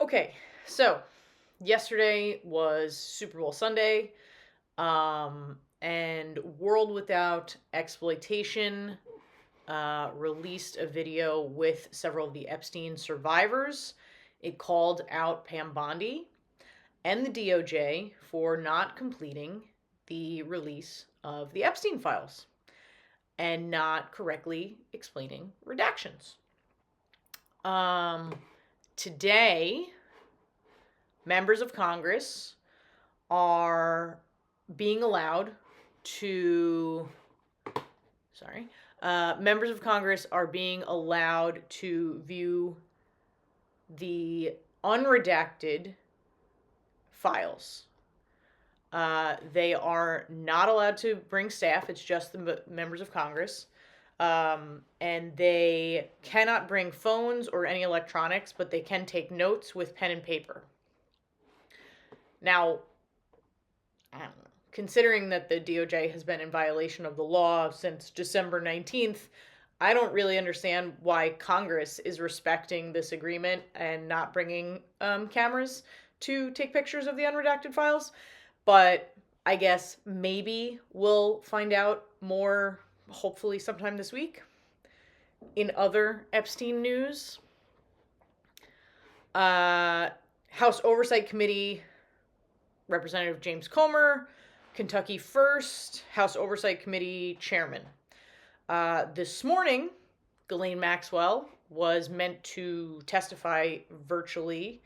Okay, so yesterday was Super Bowl Sunday, and World Without Exploitation released a video with several of the Epstein survivors. It called out Pam Bondi and the DOJ for not completing the release of the Epstein files and not correctly explaining redactions. Today, members of Congress are being allowed to members of Congress are being allowed to view the unredacted files. They are not allowed to bring staff. It's just the members of Congress. And they cannot bring phones or any electronics, but they can take notes with pen and paper. Now, considering that the DOJ has been in violation of the law since December 19th, I don't really understand why Congress is respecting this agreement and not bringing cameras to take pictures of the unredacted files. But I guess maybe we'll find out more, hopefully sometime this week. In other Epstein news, House Oversight Committee Representative James Comer, Kentucky First House Oversight Committee Chairman. This morning, Ghislaine Maxwell was meant to testify virtually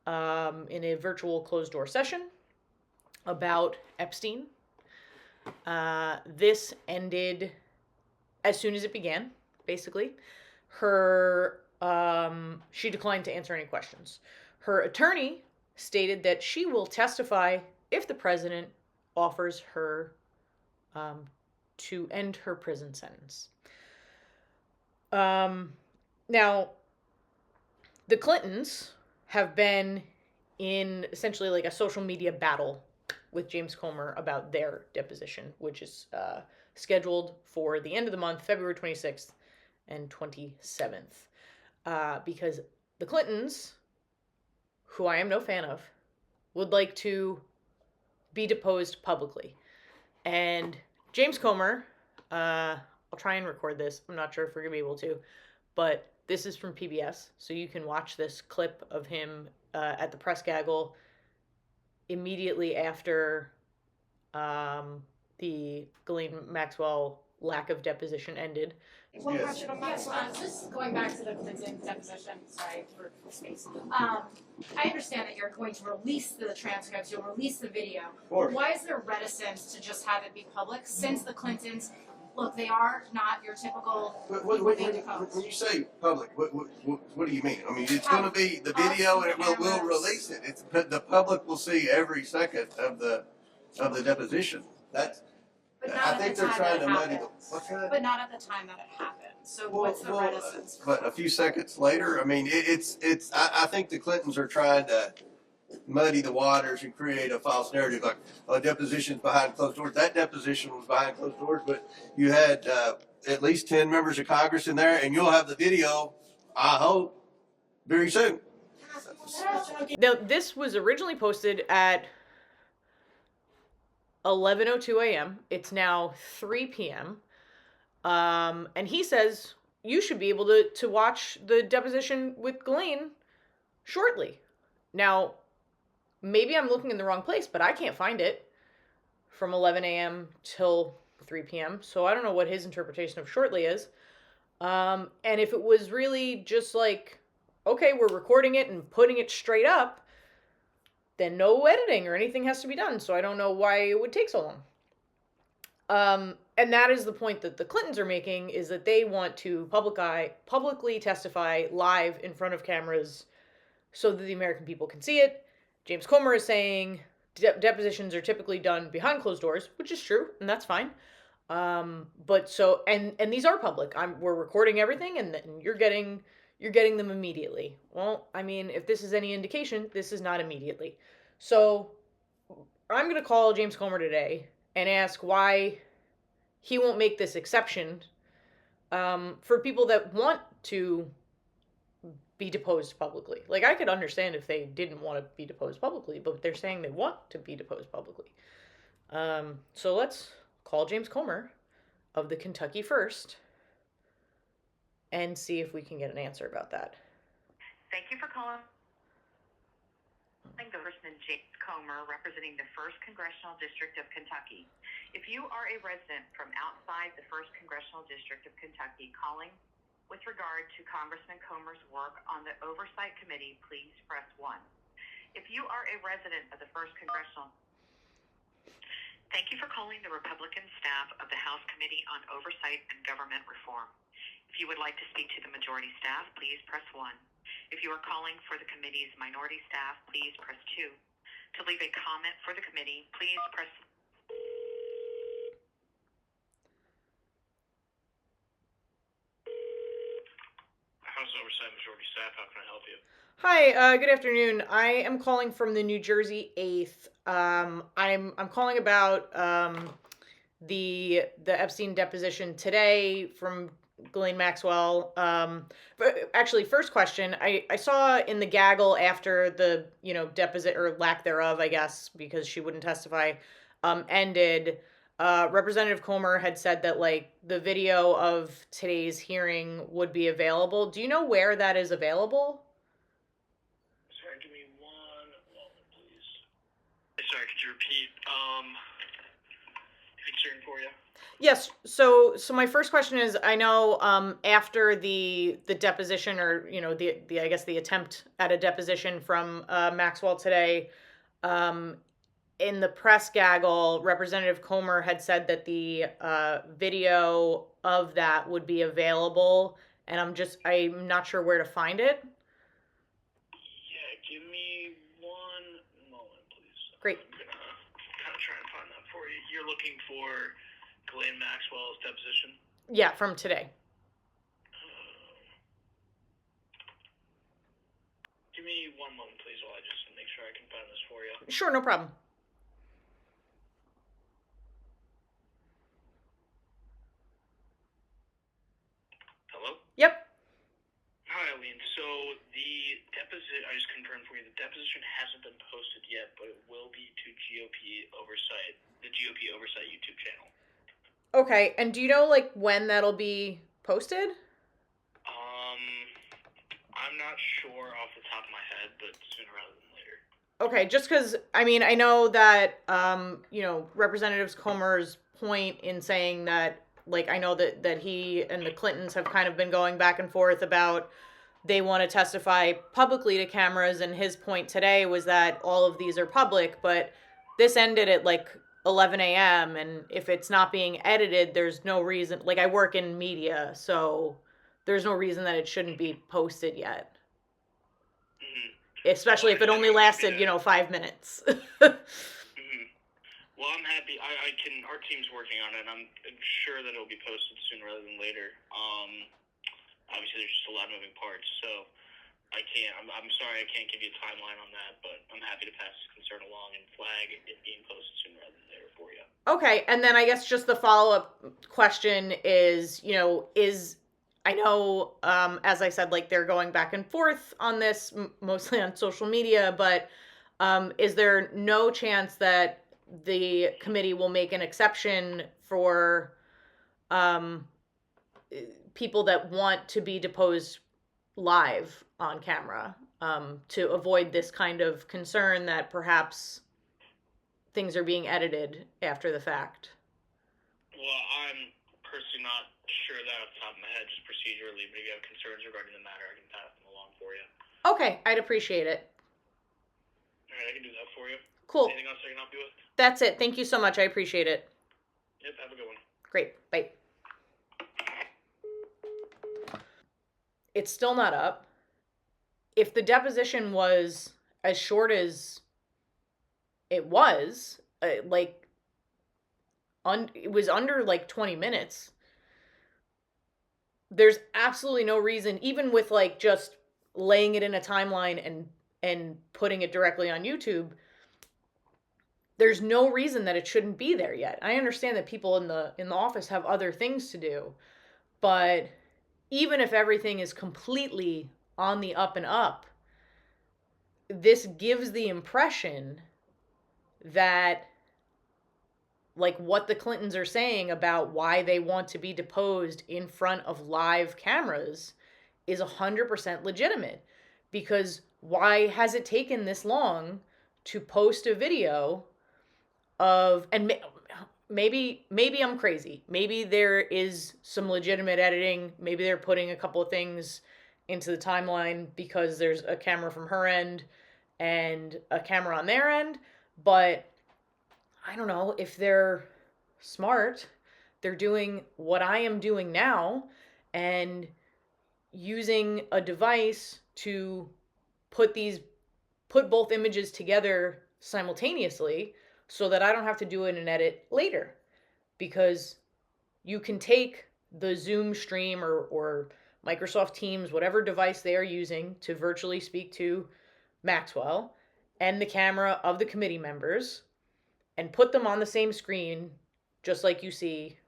in a virtual closed-door session about Epstein. This ended as soon as it began, basically. She declined to answer any questions. Her attorney stated that she will testify if the president offers her to end her prison sentence. Now, the Clintons have been in essentially like a social media battle with James Comer about their deposition, which is scheduled for the end of the month, February 26th and 27th. Because the Clintons, who I am no fan of, would like to be deposed publicly. And James Comer, I'll try and record this. I'm not sure if we're going to be able to, but this is from PBS, so you can watch this clip of him at the press gaggle immediately after the Ghislaine Maxwell lack of deposition ended. One question on that. Just going back to the Clinton deposition, sorry for space. I understand that you're going to release the transcripts, you'll release the video. Why is there reticence to just have it be public since the Clintons, look, they are not your typical when you say public, what do you mean? I mean, it's going to be the video and we'll release it. The public will see every second of the deposition. I think they're trying to muddy the. But not at the time that it happened. So what's the reticence? But a few seconds later, I mean, I think the Clintons are trying to muddy the waters and create a false narrative, like depositions behind closed doors. That deposition was behind closed doors, but you had at least 10 members of Congress in there, and you'll have the video, I hope, very soon. Now, this was originally posted at 11:02 a.m. It's now 3 p.m. And he says you should be able to watch the deposition with Ghislaine shortly. Now, maybe I'm looking in the wrong place, but I can't find it from 11 a.m. till 3 p.m. So I don't know what his interpretation of shortly is. And if it was really just like, okay, we're recording it and putting it straight up, then no editing or anything has to be done. So I don't know why it would take so long. And that is the point that the Clintons are making, is that they want to publicly testify live in front of cameras so that the American people can see it. James Comer is saying depositions are typically done behind closed doors, which is true, and that's fine. But so, and these are public. We're recording everything, and you're getting them immediately. Well, I mean, if this is any indication, this is not immediately. So I'm going to call James Comer today and ask why he won't make this exception for people that want to be deposed publicly. Like, I could understand if they didn't want to be deposed publicly, but they're saying they want to be deposed publicly. So let's call James Comer of the Kentucky First and see if we can get an answer about that. Thank you for calling. Congressman James Comer, representing the 1st Congressional District of Kentucky. If you are a resident from outside the 1st Congressional District of Kentucky calling with regard to Congressman Comer's work on the Oversight Committee, please press 1. If you are a resident of the 1st Congressional, thank you for calling the Republican staff of the House Committee on Oversight and Government Reform. If you would like to speak to the majority staff, please press 1. If you are calling for the committee's minority staff, please press 2. To leave a comment for the committee, please press. House Oversight Majority Staff, how can I help you? Hi, good afternoon. I am calling from the New Jersey 8th. I'm calling about the Epstein deposition today from Ghislaine Maxwell. But actually, first question, I saw in the gaggle after the, deposit, or lack thereof, I guess, because she wouldn't testify, ended, Representative Comer had said that, like, the video of today's hearing would be available. Do you know where that is available? Sorry, give me one moment, please. Sorry, could you repeat, concern for you? Yes. So my first question is, I know after the deposition, or the I guess the attempt at a deposition from Maxwell today, in the press gaggle, Representative Comer had said that the video of that would be available, and I'm not sure where to find it. Yeah, give me one moment, please. Great. I'm gonna kind of try and find that for you. You're looking for Ghislaine Maxwell's deposition? Yeah, from today. Give me one moment, please, while I just make sure I can find this for you. Sure, no problem. Hello? Yep. Hi, Eileen. So the deposition, I just confirmed for you, the deposition hasn't been posted yet, but it will be to GOP Oversight, the GOP Oversight YouTube channel. Okay, and do you know, like, when that'll be posted? I'm not sure off the top of my head, but sooner rather than later. Okay, just because, I mean, I know that, Representative Comer's point in saying that, like, I know that he and the Clintons have kind of been going back and forth about they want to testify publicly to cameras, and his point today was that all of these are public, but this ended at, like, 11 a.m., and if it's not being edited, there's no reason, like, I work in media, so there's no reason that it shouldn't be posted yet. Mm-hmm. Especially if it only lasted, 5 minutes. Mm-hmm. Well, I'm happy. Our team's working on it, and I'm sure that it'll be posted sooner rather than later. Obviously, there's just a lot of moving parts, so I'm sorry I can't give you a timeline on that, but I'm happy to pass this concern along and flag it being posted sooner rather than later for you. Okay, and then I guess just the follow-up question is, I know, as I said, like, they're going back and forth on this, mostly on social media, but is there no chance that the committee will make an exception for people that want to be deposed live on camera, to avoid this kind of concern that perhaps things are being edited after the fact? Well, I'm personally not sure that off the top of my head, just procedurally, but if you have concerns regarding the matter, I can pass them along for you. Okay, I'd appreciate it. All right, I can do that for you. Cool. Anything else I can help you with? That's it. Thank you so much. I appreciate it. Yep, have a good one. Great. Bye. It's still not up. If the deposition was as short as it was, it was under like 20 minutes. There's absolutely no reason, even with like just laying it in a timeline and putting it directly on YouTube, there's no reason that it shouldn't be there yet. I understand that people in the office have other things to do, but even if everything is completely on the up and up, this gives the impression that, like, what the Clintons are saying about why they want to be deposed in front of live cameras is 100% legitimate. Because why has it taken this long to post a video of, and maybe I'm crazy. Maybe there is some legitimate editing. Maybe they're putting a couple of things into the timeline because there's a camera from her end and a camera on their end. But I don't know, if they're smart, they're doing what I am doing now and using a device to put both images together simultaneously so that I don't have to do an edit later. Because you can take the Zoom stream or Microsoft Teams, whatever device they are using to virtually speak to Maxwell, and the camera of the committee members, and put them on the same screen, just like you see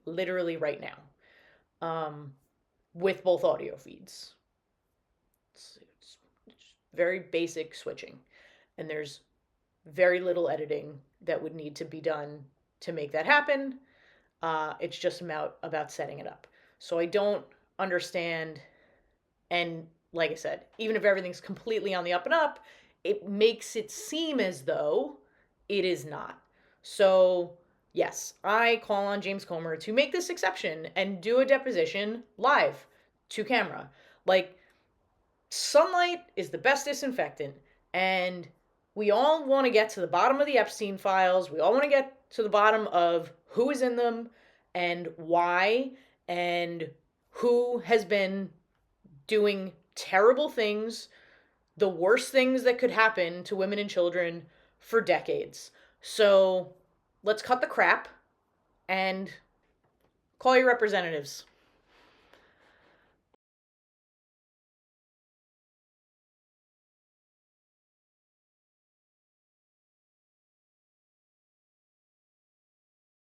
literally right now, with both audio feeds. It's very basic switching, and there's very little editing that would need to be done to make that happen. It's just about setting it up. So I don't understand, and like I said, even if everything's completely on the up and up, it makes it seem as though it is not. So yes, I call on James Comer to make this exception and do a deposition live to camera. Like, sunlight is the best disinfectant, and we all want to get to the bottom of the Epstein files. We all want to get to the bottom of who is in them and why, and who has been doing terrible things, the worst things that could happen to women and children for decades. So let's cut the crap and call your representatives.